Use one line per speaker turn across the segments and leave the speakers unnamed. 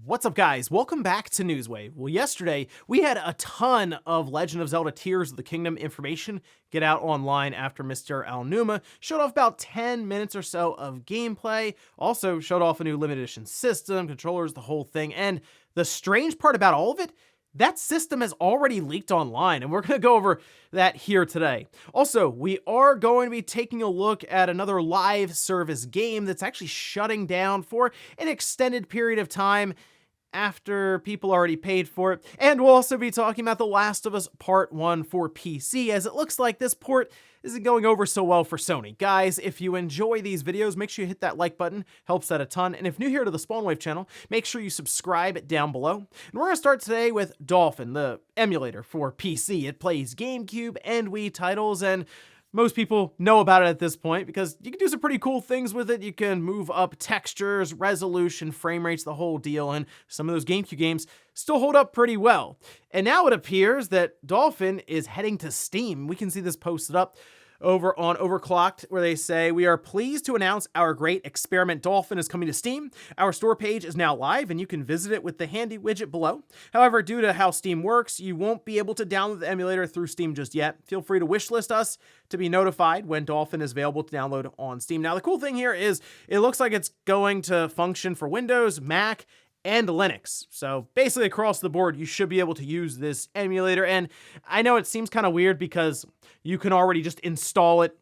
What's up, guys? Welcome back to Newswave. Well, yesterday we had a ton of Legend of Zelda Tears of the Kingdom information get out online after Mr. Al-Numa showed off about 10 minutes or so of gameplay, also showed off a new limited edition system, controllers, the whole thing, and the strange part about all of it, that system has already leaked online, and we're going to go over that here today. Also, we are going to be taking a look at another live service game that's actually shutting down for an extended period of time after people already paid for it. And we'll also be talking about The Last of Us Part 1 for PC, as it looks like this port isn't going over so well for Sony. Guys, if you enjoy these videos, make sure you hit that like button, helps that a ton. And if new here to the Spawnwave channel, make sure you subscribe down below. And we're going to start today with Dolphin, the emulator for PC. It plays GameCube and Wii titles, and most people know about it at this point because you can do some pretty cool things with it. You can move up textures, resolution, frame rates, the whole deal, and some of those GameCube games still hold up pretty well. And now it appears that Dolphin is heading to Steam. We can see this posted up over on Overclocked, where they say, "We are pleased to announce our great experiment Dolphin is coming to Steam. Our store page is now live, and you can visit it with the handy widget below. However, due to how Steam works, you won't be able to download the emulator through Steam just yet. Feel free to wishlist us to be notified when Dolphin is available to download on Steam." Now, the cool thing here is it looks like it's going to function for Windows, Mac, and Linux. So basically across the board, you should be able to use this emulator. And I know it seems kind of weird because you can already just install it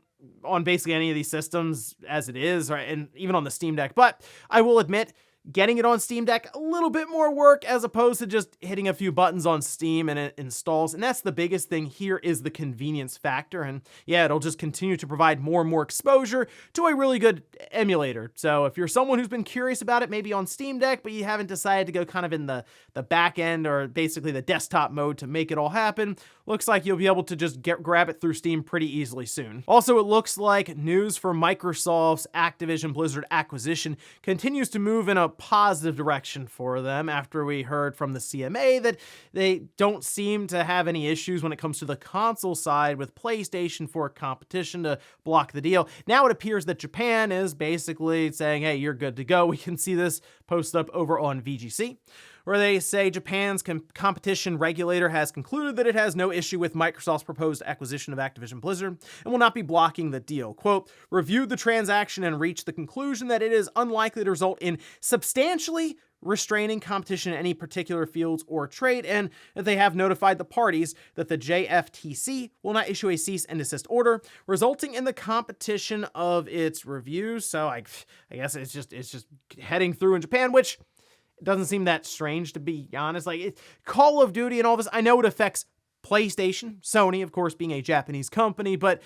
on basically any of these systems as it is, right? And even on the Steam Deck. But I will admit, getting it on Steam Deck, a little bit more work as opposed to just hitting a few buttons on Steam and it installs. And that's the biggest thing here, is the convenience factor. And yeah, it'll just continue to provide more and more exposure to a really good emulator. So if you're someone who's been curious about it, maybe on Steam Deck, but you haven't decided to go kind of in the back end or basically the desktop mode to make it all happen, looks like you'll be able to just grab it through Steam pretty easily soon. Also, it looks like news for Microsoft's Activision Blizzard acquisition continues to move in a positive direction for them after we heard from the CMA that they don't seem to have any issues when it comes to the console side with PlayStation for competition to block the deal. Now it appears that Japan is basically saying, hey, you're good to go. We can see this posted up over on VGC, where they say Japan's competition regulator has concluded that it has no issue with Microsoft's proposed acquisition of Activision Blizzard and will not be blocking the deal. Quote, "Reviewed the transaction and reached the conclusion that it is unlikely to result in substantially restraining competition in any particular fields or trade, and that they have notified the parties that the JFTC will not issue a cease and desist order, resulting in the competition of its reviews." So I guess it's just heading through in Japan, which doesn't seem that strange, to be honest. Like, Call of Duty and all this, I know it affects PlayStation, Sony, of course, being a Japanese company, but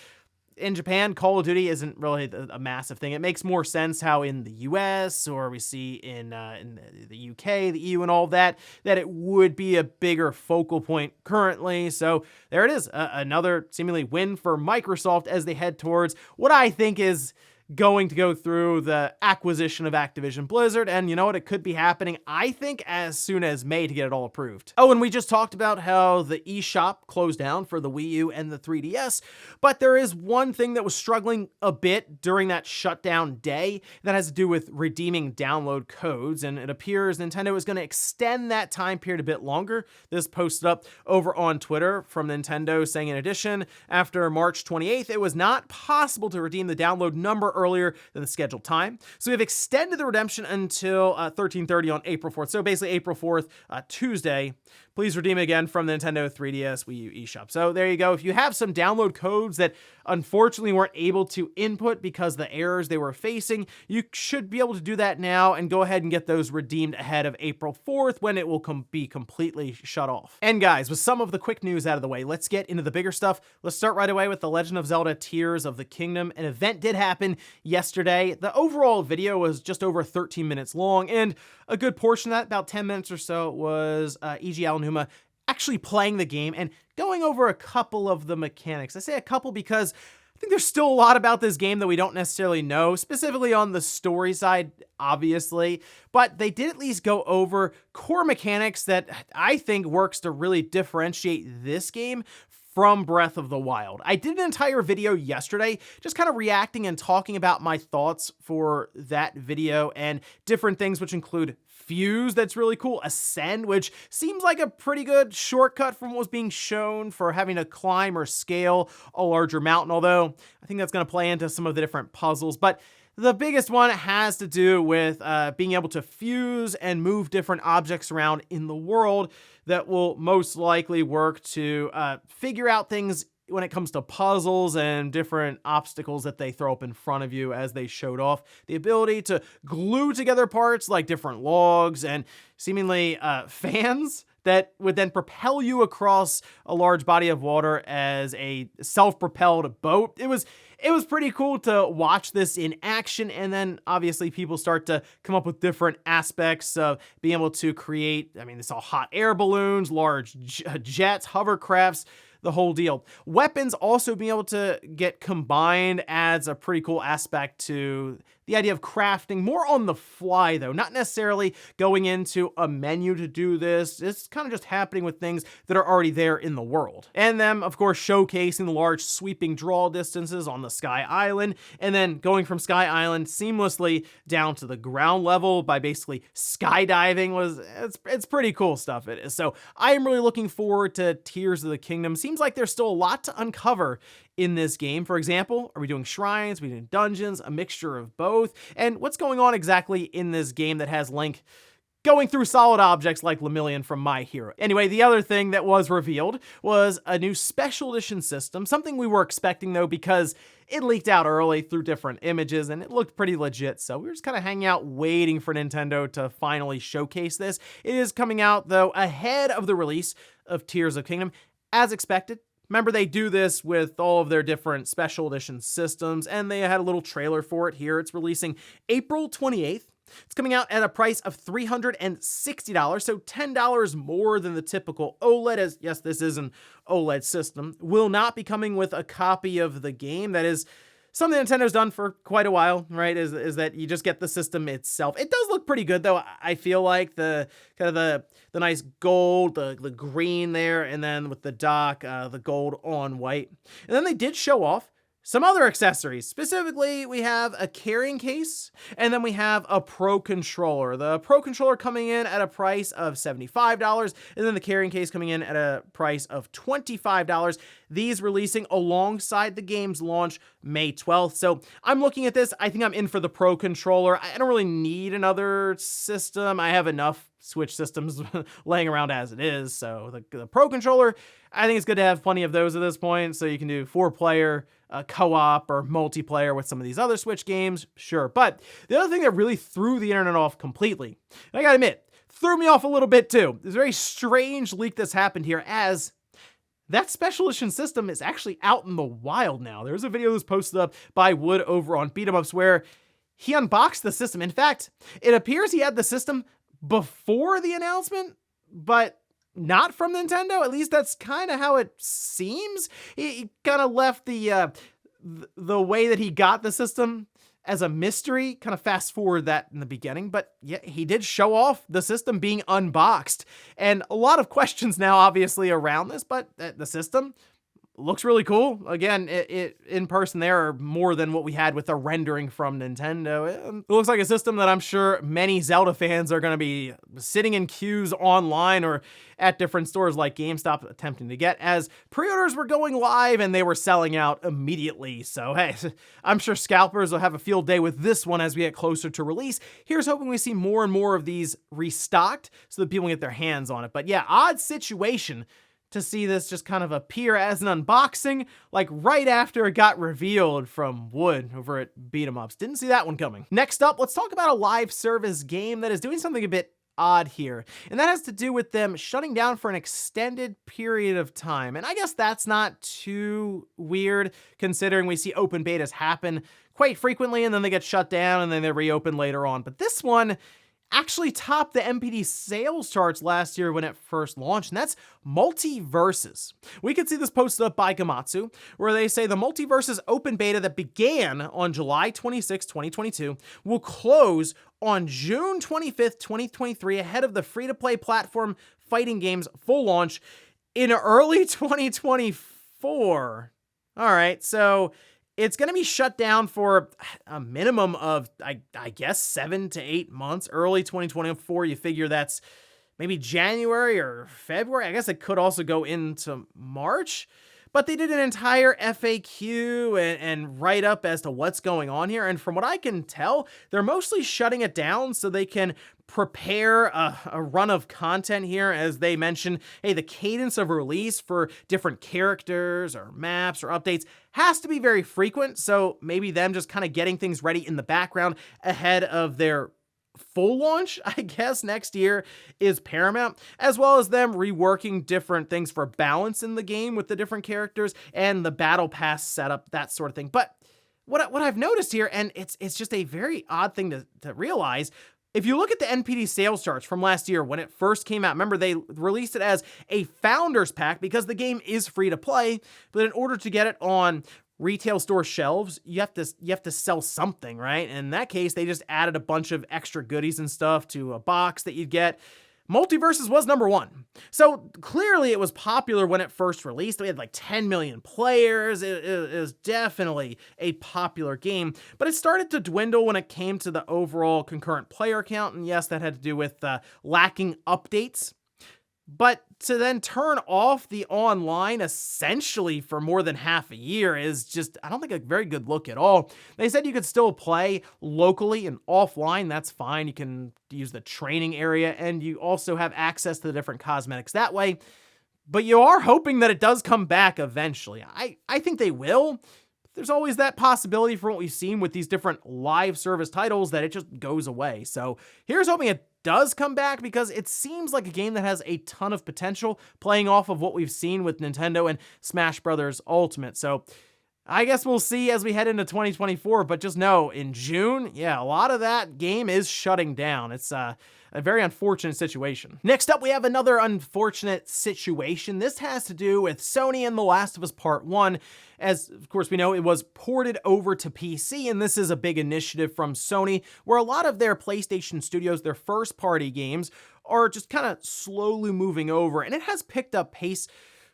in Japan, Call of Duty isn't really a massive thing. It makes more sense how in the US, or we see in the UK, the EU and all that it would be a bigger focal point currently. So there it is, another seemingly win for Microsoft as they head towards what I think is going to go through the acquisition of Activision Blizzard, and you know what, it could be happening, I think, as soon as May to get it all approved. Oh, and we just talked about how the eShop closed down for the Wii U and the 3DS, but there is one thing that was struggling a bit during that shutdown day that has to do with redeeming download codes, and it appears Nintendo is going to extend that time period a bit longer. This posted up over on Twitter from Nintendo saying, in addition, after March 28th, it was not possible to redeem the download number earlier than the scheduled time. So we've extended the redemption until 13:30 on April 4th. So basically April 4th, Tuesday. Please redeem again from the Nintendo 3DS Wii U eShop. So there you go. If you have some download codes that unfortunately weren't able to input because the errors they were facing, you should be able to do that now and go ahead and get those redeemed ahead of April 4th when it will be completely shut off. And guys, with some of the quick news out of the way, let's get into the bigger stuff. Let's start right away with The Legend of Zelda Tears of the Kingdom. An event did happen yesterday. The overall video was just over 13 minutes long, and a good portion of that, about 10 minutes or so, was E.G. Al-Numa actually playing the game and going over a couple of the mechanics. I say a couple because I think there's still a lot about this game that we don't necessarily know, specifically on the story side, obviously, but they did at least go over core mechanics that I think works to really differentiate this game from Breath of the Wild. I did an entire video yesterday just kind of reacting and talking about my thoughts for that video and different things, which include Fuse, that's really cool. Ascend, which seems like a pretty good shortcut from what was being shown for having to climb or scale a larger mountain, although I think that's going to play into some of the different puzzles. But the biggest one has to do with being able to fuse and move different objects around in the world that will most likely work to figure out things when it comes to puzzles and different obstacles that they throw up in front of you, as they showed off the ability to glue together parts like different logs and seemingly fans that would then propel you across a large body of water as a self-propelled boat. It was pretty cool to watch this in action, and then obviously people start to come up with different aspects of being able to create, I mean, they saw hot air balloons, large jets, hovercrafts, the whole deal. Weapons also being able to get combined adds a pretty cool aspect to the idea of crafting more on the fly, though, not necessarily going into a menu to do this. It's kind of just happening with things that are already there in the world. And them, of course, showcasing the large sweeping draw distances on the Sky Island, and then going from Sky Island seamlessly down to the ground level by basically skydiving it's pretty cool stuff it is. So I am really looking forward to Tears of the Kingdom. Seems like there's still a lot to uncover in this game. For example, are we doing shrines? Are we doing dungeons? A mixture of both? And what's going on exactly in this game that has Link going through solid objects like Lemillion from My Hero? Anyway, the other thing that was revealed was a new special edition system, something we were expecting though, because it leaked out early through different images and it looked pretty legit. So we were just kind of hanging out waiting for Nintendo to finally showcase this. It is coming out though ahead of the release of Tears of Kingdom, as expected. Remember, they do this with all of their different special edition systems, and they had a little trailer for it here. It's releasing April 28th. It's coming out at a price of $360, so $10 more than the typical OLED, as yes, this is an OLED system. Will not be coming with a copy of the game. That is something Nintendo's done for quite a while, right? Is that you just get the system itself. It does look pretty good though. I feel like the kind of the nice gold, the green there, and then with the dock, the gold on white. And then they did show off some other accessories. Specifically, we have a carrying case, and then we have a Pro Controller. The Pro Controller coming in at a price of $75, and then the carrying case coming in at a price of $25. These releasing alongside the game's launch May 12th. So I'm looking at this, I think I'm in for the Pro Controller. I don't really need another system. I have enough Switch systems laying around as it is. So the Pro Controller, I think it's good to have plenty of those at this point, so you can do 4-player co-op or multiplayer with some of these other Switch games, sure. But the other thing that really threw the internet off completely, and I gotta admit, threw me off a little bit too. There's a very strange leak that's happened here, as that special edition system is actually out in the wild now. There's a video that's posted up by Wood over on Beat 'em Ups where he unboxed the system. In fact, it appears he had the system before the announcement, but not from Nintendo. At least that's kind of how it seems. He kind of left the way that he got the system as a mystery, kind of fast forward that in the beginning, but yeah, he did show off the system being unboxed, and a lot of questions now obviously around this, but the system looks really cool. Again, it in person there are more than what we had with the rendering from Nintendo. It looks like a system that I'm sure many Zelda fans are going to be sitting in queues online or at different stores like GameStop attempting to get, as pre-orders were going live and they were selling out immediately. So hey, I'm sure scalpers will have a field day with this one as we get closer to release. Here's hoping we see more and more of these restocked so that people can get their hands on it. But yeah, odd situation to see this just kind of appear as an unboxing, like right after it got revealed from Wood over at Beat 'em Ups. Didn't see that one coming. Next up, let's talk about a live service game that is doing something a bit odd here, and that has to do with them shutting down for an extended period of time. And I guess that's not too weird, considering we see open betas happen quite frequently and then they get shut down and then they reopen later on. But this one actually topped the MPD sales charts last year when it first launched, and that's Multiversus. We could see this posted up by Gamatsu, where they say the Multiversus open beta that began on July 26, 2022, will close on June 25th, 2023, ahead of the free-to-play platform fighting game's full launch in early 2024. All right, so it's going to be shut down for a minimum of, I guess, 7 to 8 months. Early 2024, you figure that's maybe January or February. I guess it could also go into March. But they did an entire FAQ and write-up as to what's going on here. And from what I can tell, they're mostly shutting it down so they can prepare a run of content here. As they mention, hey, the cadence of release for different characters or maps or updates has to be very frequent. So maybe them just kind of getting things ready in the background ahead of their full launch, I guess, next year is paramount, as well as them reworking different things for balance in the game with the different characters and the battle pass setup, that sort of thing. But what I've noticed here, and it's just a very odd thing to realize, if you look at the NPD sales charts from last year when it first came out, remember they released it as a founder's pack because the game is free to play, but in order to get it on retail store shelves, you have to sell something, right? And in that case, they just added a bunch of extra goodies and stuff to a box that you'd get. Multiversus was number 1. So clearly it was popular when it first released. We had like 10 million players. It is definitely a popular game, but it started to dwindle when it came to the overall concurrent player count. And yes, that had to do with lacking updates. But to then turn off the online essentially for more than half a year is just, I don't think, a very good look at all. They said you could still play locally and offline. That's fine. You can use the training area and you also have access to the different cosmetics that way. But you are hoping that it does come back eventually. I think they will. There's always that possibility from what we've seen with these different live service titles that it just goes away. So here's hoping it does come back, because it seems like a game that has a ton of potential playing off of what we've seen with Nintendo and Smash Bros. Ultimate. So I guess we'll see as we head into 2024, but just know in June, yeah, a lot of that game is shutting down. It's a very unfortunate situation. Next up, we have another unfortunate situation. This has to do with Sony and The Last of Us Part 1. As, of course, we know, it was ported over to PC, and this is a big initiative from Sony, where a lot of their PlayStation studios, their first-party games, are just kind of slowly moving over, and it has picked up pace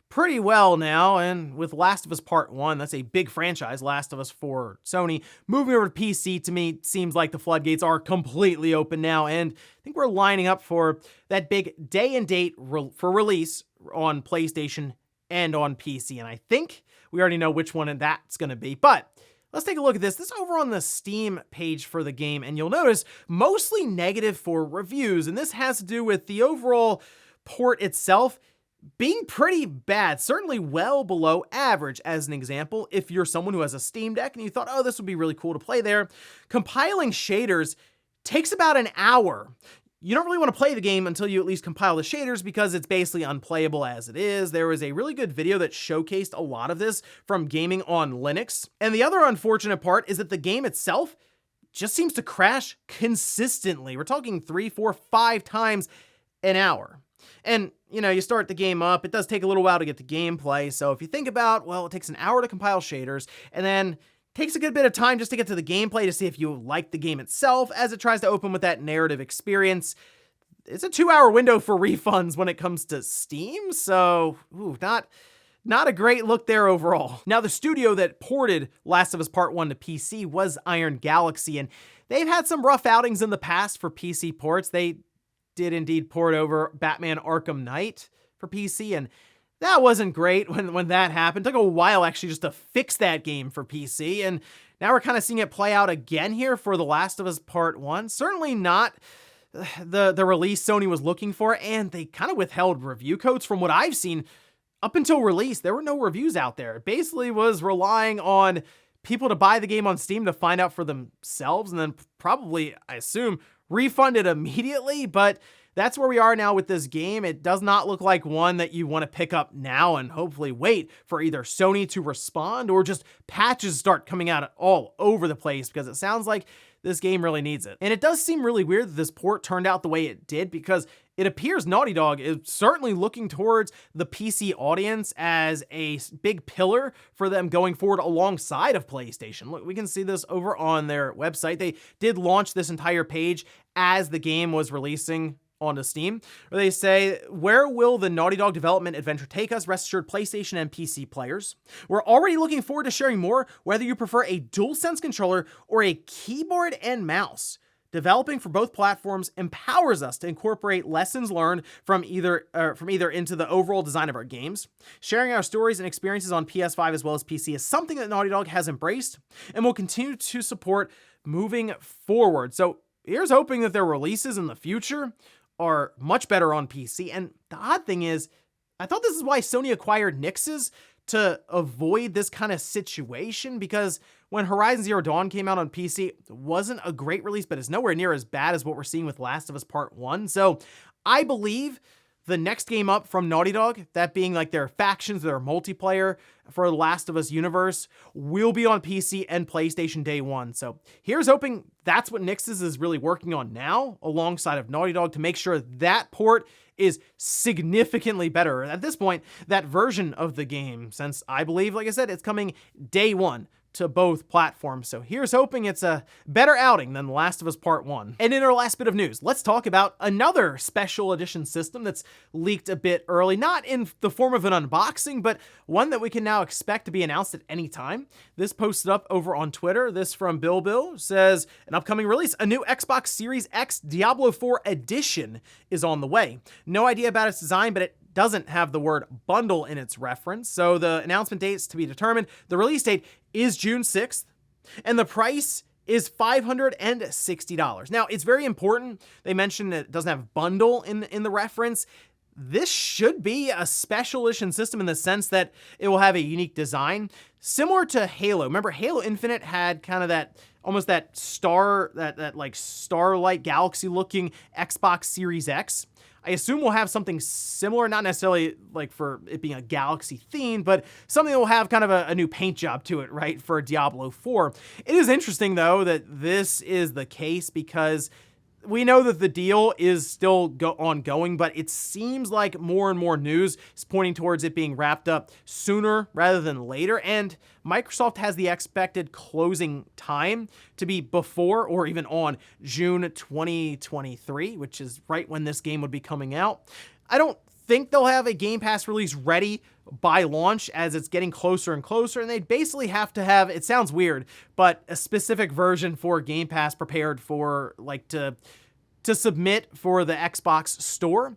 pretty well now. And with Last of Us Part 1, that's a big franchise, Last of Us for Sony, moving over to PC, to me, seems like the floodgates are completely open now, and I think we're lining up for that big day and date for release on PlayStation and on PC, and I think we already know which one that's going to be. But let's take a look at this. This is over on the Steam page for the game, and you'll notice mostly negative for reviews, and this has to do with the overall port itself being pretty bad, certainly well below average. As an example, if you're someone who has a Steam Deck and you thought, oh, this would be really cool to play there, compiling shaders takes about an hour. You don't really want to play the game until you at least compile the shaders, because it's basically unplayable as it is. There was a really good video that showcased a lot of this from Gaming on Linux. And the other unfortunate part is that the game itself just seems to crash consistently. We're talking 3, 4, 5 times an hour. And, you know, you start the game up, it does take a little while to get the gameplay. So if you think about, well, it takes an hour to compile shaders, and then takes a good bit of time just to get to the gameplay to see if you like the game itself as it tries to open with that narrative experience. It's a 2-hour window for refunds when it comes to Steam, so not a great look there overall. Now, the studio that ported Last of Us Part 1 to PC was Iron Galaxy, and they've had some rough outings in the past for PC ports. They did indeed port over Batman Arkham Knight for PC, and that wasn't great when that happened. It took a while actually just to fix that game for PC, and now we're kind of seeing it play out again here for The Last of Us Part 1. Certainly not the release Sony was looking for, and they kind of withheld review codes from what I've seen. Up until release, there were no reviews out there. It basically was relying on people to buy the game on Steam to find out for themselves, and then probably, I assume, refund it immediately. But that's where we are now with this game. It does not look like one that you want to pick up now and hopefully wait for either Sony to respond or just patches start coming out all over the place, because it sounds like this game really needs it. And it does seem really weird that this port turned out the way it did, because it appears Naughty Dog is certainly looking towards the PC audience as a big pillar for them going forward alongside of PlayStation. Look, we can see this over on their website. They did launch this entire page as the game was releasing onto Steam, where they say, where will the Naughty Dog development adventure take us? Rest assured, PlayStation and PC players. We're already looking forward to sharing more, whether you prefer a DualSense controller or a keyboard and mouse. Developing for both platforms empowers us to incorporate lessons learned from either into the overall design of our games. Sharing our stories and experiences on PS5 as well as PC is something that Naughty Dog has embraced and will continue to support moving forward. So here's hoping that their releases in the future are much better on PC. And the odd thing is, I thought this is why Sony acquired Nix's, to avoid this kind of situation, because when Horizon Zero Dawn came out on PC, it wasn't a great release, but it's nowhere near as bad as what we're seeing with Last of Us Part 1. So I believe the next game up from Naughty Dog, that being like their factions, their multiplayer for the Last of Us universe, will be on PC and PlayStation day one. So here's hoping that's what Nix's is really working on now, alongside of Naughty Dog, to make sure that port is significantly better at this point, that version of the game, since I believe, like I said, it's coming day one to both platforms. So here's hoping it's a better outing than The Last of Us Part 1. And in our last bit of news, let's talk about another special edition system that's leaked a bit early, not in the form of an unboxing, but one that we can now expect to be announced at any time. This posted up over on Twitter. This from Bill says, an upcoming release, a new Xbox Series X Diablo 4 edition is on the way. No idea about its design, but it doesn't have the word bundle in its reference, so the announcement date is to be determined. The release date is June 6th, and the price is $560. Now, it's very important they mentioned that it doesn't have bundle in the reference. This should be a special edition system in the sense that it will have a unique design, similar to Halo. Remember, Halo Infinite had kind of that, almost that star, that like starlight galaxy looking Xbox Series X. I assume we'll have something similar, not necessarily like for it being a galaxy theme, but something that will have kind of a new paint job to it, right, for Diablo 4. It is interesting, though, that this is the case, because we know that the deal is still ongoing, but it seems like more and more news is pointing towards it being wrapped up sooner rather than later, and Microsoft has the expected closing time to be before or even on June 2023, which is right when this game would be coming out. I don't think they'll have a Game Pass release ready by launch, as it's getting closer and closer, and they basically have to have, it sounds weird, but a specific version for Game Pass prepared for, like, to submit for the Xbox store.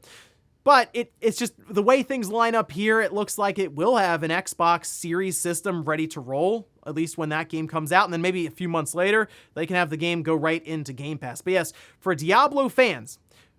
But it's just the way things line up here, it looks like it will have an Xbox Series system ready to roll, at least when that game comes out, and then maybe a few months later, they can have the game go right into Game Pass. But yes, for Diablo fans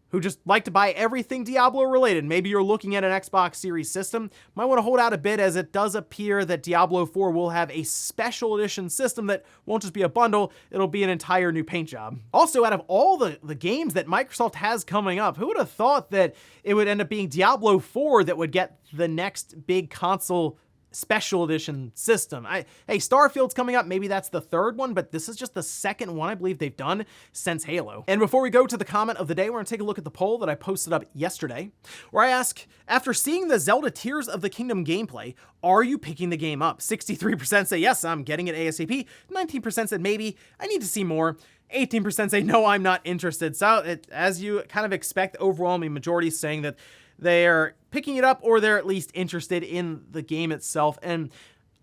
who just like to buy everything Diablo related, maybe you're looking at an Xbox Series system, might want to hold out a bit, as it does appear that Diablo 4 will have a special edition system that won't just be a bundle, it'll be an entire new paint job. Also, out of all the games that Microsoft has coming up, who would have thought that it would end up being Diablo 4 that would get the next big console special edition system? Hey, Starfield's coming up, maybe that's the third one, but this is just the second one I believe they've done since Halo. And before we go to the comment of the day, we're gonna take a look at the poll that I posted up yesterday, where I ask, after seeing the Zelda Tears of the Kingdom gameplay, are you picking the game up? 63% say yes, I'm getting it ASAP. 19% said maybe, I need to see more. 18% say no, I'm not interested. So as you kind of expect, the overwhelming majority is saying that they're picking it up, or they're at least interested in the game itself. And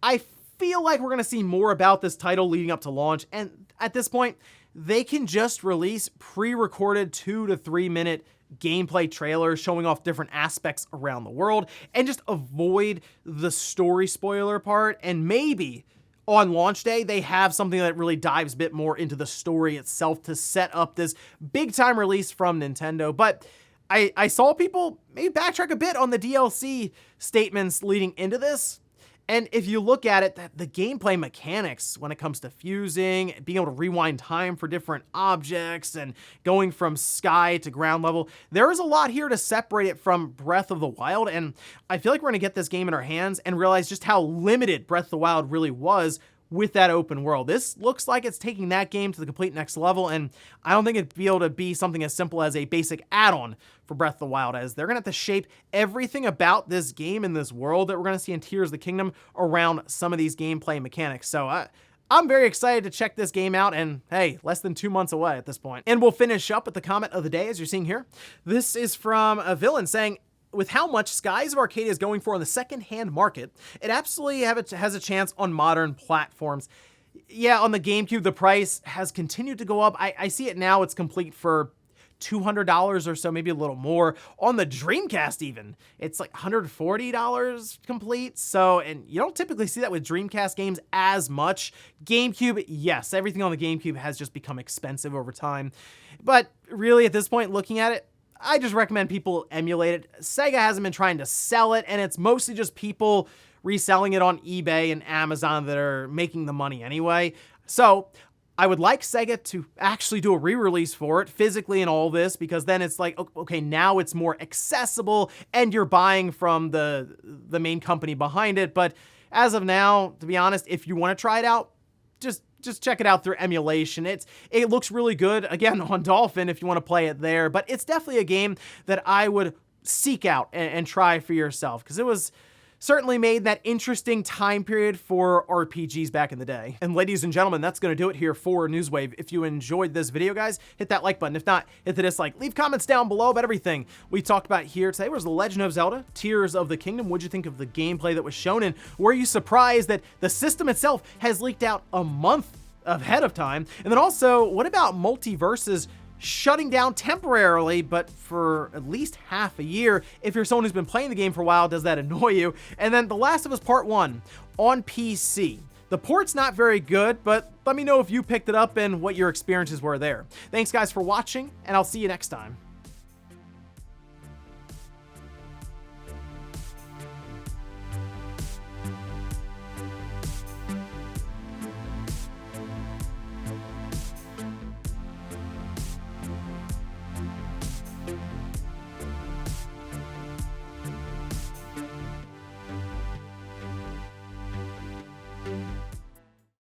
I feel like we're going to see more about this title leading up to launch. And at this point, they can just release pre-recorded 2 to 3 minute gameplay trailers showing off different aspects around the world, and just avoid the story spoiler part. And maybe on launch day, they have something that really dives a bit more into the story itself to set up this big time release from Nintendo. But I saw people maybe backtrack a bit on the DLC statements leading into this. And if you look at it, the gameplay mechanics when it comes to fusing, being able to rewind time for different objects, and going from sky to ground level, there is a lot here to separate it from Breath of the Wild. And I feel like we're going to get this game in our hands and realize just how limited Breath of the Wild really was with that open world. This looks like it's taking that game to the complete next level, and I don't think it'd be able to be something as simple as a basic add-on for Breath of the Wild, as they're gonna have to shape everything about this game and this world that we're gonna see in Tears of the Kingdom around some of these gameplay mechanics. So I'm very excited to check this game out, and hey, less than 2 months away at this point. And we'll finish up with the comment of the day, as you're seeing here. This is from a villain saying, with how much Skies of Arcadia is going for on the second-hand market, it absolutely has a chance on modern platforms. Yeah, on the GameCube, the price has continued to go up. I see it now, it's complete for $200 or so, maybe a little more. On the Dreamcast even, it's like $140 complete. So, and you don't typically see that with Dreamcast games as much. GameCube, yes, everything on the GameCube has just become expensive over time. But really, at this point, looking at it, I just recommend people emulate it. Sega hasn't been trying to sell it, and it's mostly just people reselling it on eBay and Amazon that are making the money anyway. So I would like Sega to actually do a re-release for it physically and all this, because then it's like, okay, now it's more accessible and you're buying from the main company behind it. But as of now, to be honest, if you want to try it out, just check it out through emulation. It looks really good, again, on Dolphin if you want to play it there, but it's definitely a game that I would seek out and try for yourself, because it was certainly made that interesting time period for RPGs back in the day. And ladies and gentlemen, that's going to do it here for Newswave. If you enjoyed this video, guys, hit that like button. If not, hit the dislike. Leave comments down below about everything we talked about here today. Was The Legend of Zelda Tears of the Kingdom. What'd you think of the gameplay that was shown? And were you surprised that the system itself has leaked out a month ahead of time? And then also, what about Multiversus shutting down temporarily, but for at least half a year? If you're someone who's been playing the game for a while, does that annoy you? And then The Last of Us Part 1 on PC. The port's not very good, but let me know if you picked it up and what your experiences were there. Thanks guys for watching, and I'll see you next time.